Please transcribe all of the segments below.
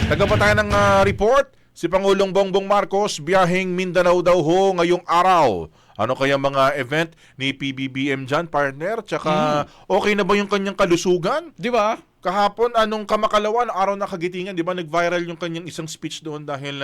Taga pa tayo ng report. Si Pangulong Bongbong Marcos biyaheng Mindanao daw ho ngayong araw. Ano kaya mga event ni PBBM dyan, partner? Tsaka okay na ba yung kanyang kalusugan? Di ba? Kahapon, anong kamakalawan, araw na kagitingan, di ba? Nag-viral yung kanyang isang speech doon dahil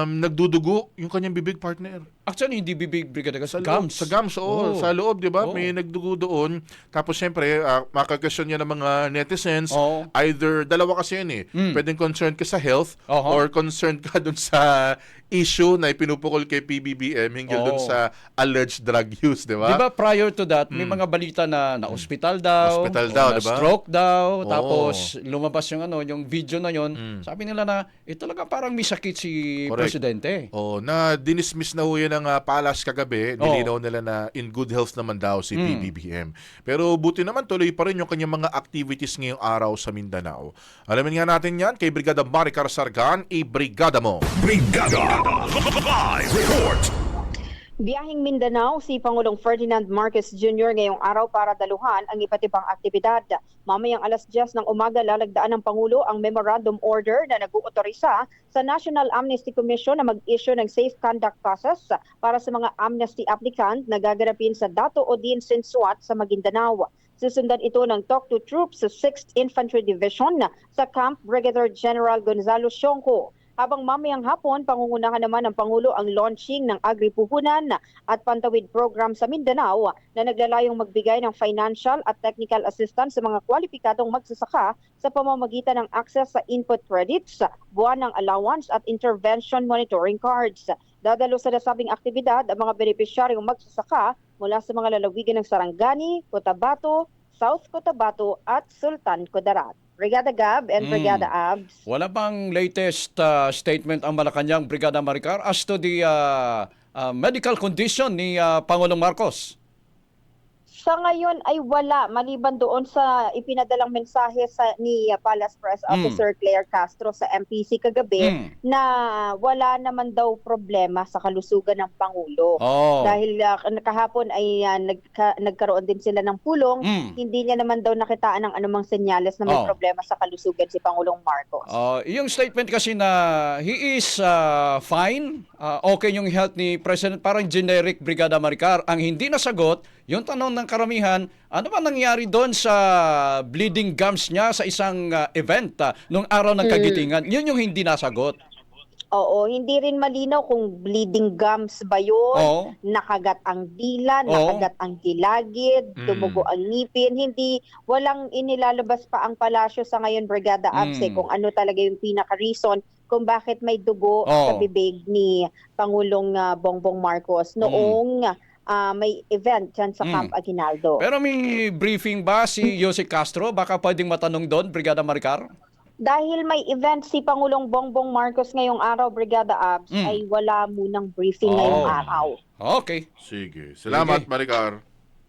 nagdudugo yung kanyang bibig, partner. Actually, hindi bibig brigada Sa gums. Sa gums, oo. Oh. Sa loob, di ba? Oh. May nagdugo doon. Tapos, syempre, makakasyon niya ng mga netizens. Oh. Either, dalawa kasi yan eh. Pwedeng concerned ka sa health or concerned ka dun sa issue na ipinupukol kay PBBM hinggil dun sa alleged drug use, di ba? Di ba prior to that, may mga balita na na-hospital daw, Hospital daw, na di ba? stroke daw, tapos lumabas yung video na yon. Sabi nila na, talaga parang may sakit si Correct. Presidente. Oh, na dinismiss na ho yan ng Palas kagabi. Nilinaw nila na in good health naman daw si PBBM. Pero buti naman tuloy pa rin yung kanyang mga activities ngayong araw sa Mindanao. Alamin nga natin yan kay Brigada Maricar Sargan, i-brigada mo. Brigada Live Report. Biyaheng Mindanao si Pangulong Ferdinand Marcos Jr. ngayong araw para daluhan ang iba't ibang aktibidad. Mamayang alas 10 ng umaga lalagdaan ng Pangulo ang memorandum order na nag-uutorisa sa National Amnesty Commission na mag-issue ng safe conduct process para sa mga amnesty applicant na gaganapin sa Dato Odin Sinsuat sa Maguindanao. Susundan ito ng talk to troops sa 6th Infantry Division sa Camp Brigadier General Gonzalo Sionco. Habang mamayang hapon, pangungunahan naman ng Pangulo ang launching ng Agri-Puhunan at Pantawid Program sa Mindanao na naglalayong magbigay ng financial at technical assistance sa mga kwalipikadong magsasaka sa pamamagitan ng access sa input credits, buwan ng allowance at intervention monitoring cards. Dadalo sa nasabing aktibidad ang mga benepisyaryong magsasaka mula sa mga lalawigan ng Sarangani, Cotabato, South Cotabato at Sultan Kudarat. Brigada Gab and Brigada Abs. Wala bang latest statement ang Malacanang, Brigada Maricar, as to the medical condition ni Pangulong Marcos? Sa ngayon ay wala, maliban doon sa ipinadalang mensahe ni Palace Press Officer Claire Castro sa MPC kagabi na wala naman daw problema sa kalusugan ng Pangulo. Dahil kahapon ay nagkaroon din sila ng pulong, hindi niya naman daw nakitaan ng anumang senyales na may problema sa kalusugan si Pangulong Marcos. Yung statement kasi na he is fine, okay yung health ni President, parang generic, Brigada Maricar. Ang hindi nasagot, yung tanong ng karamihan, ano ba nangyari doon sa bleeding gums niya sa isang event nung araw ng kagitingan? Yun yung hindi nasagot. Oo, hindi rin malinaw kung bleeding gums ba yun, nakagat ang dila, nakagat ang gilagid, tumugo ang ngipin. Walang inilalabas pa ang palasyo sa ngayon, Brigada Abs, kung ano talaga yung pinaka-reason kung bakit may dugo sa bibig ni Pangulong Bongbong Marcos noong may event dyan sa Camp Aguinaldo. Pero may briefing ba si Jose Castro? Baka pwedeng matanong doon, Brigada Maricar? Dahil may event si Pangulong Bongbong Marcos ngayong araw, Brigada Abs, ay wala munang briefing ngayong araw. Okay. Sige. Salamat, Maricar.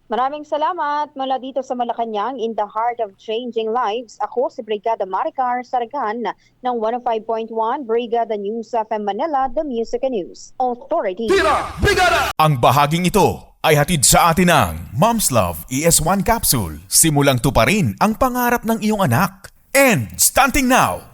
Maraming salamat mula dito sa Malacanang, in the heart of changing lives. Ako si Brigada Maricar Sargan ng 105.1 Brigada News FM Manila, the Music and News Authority. Tira! Brigada! Ang bahaging ito ay hatid sa atin ng Mom's Love ES1 Capsule. Simulang tuparin ang pangarap ng iyong anak. And starting now,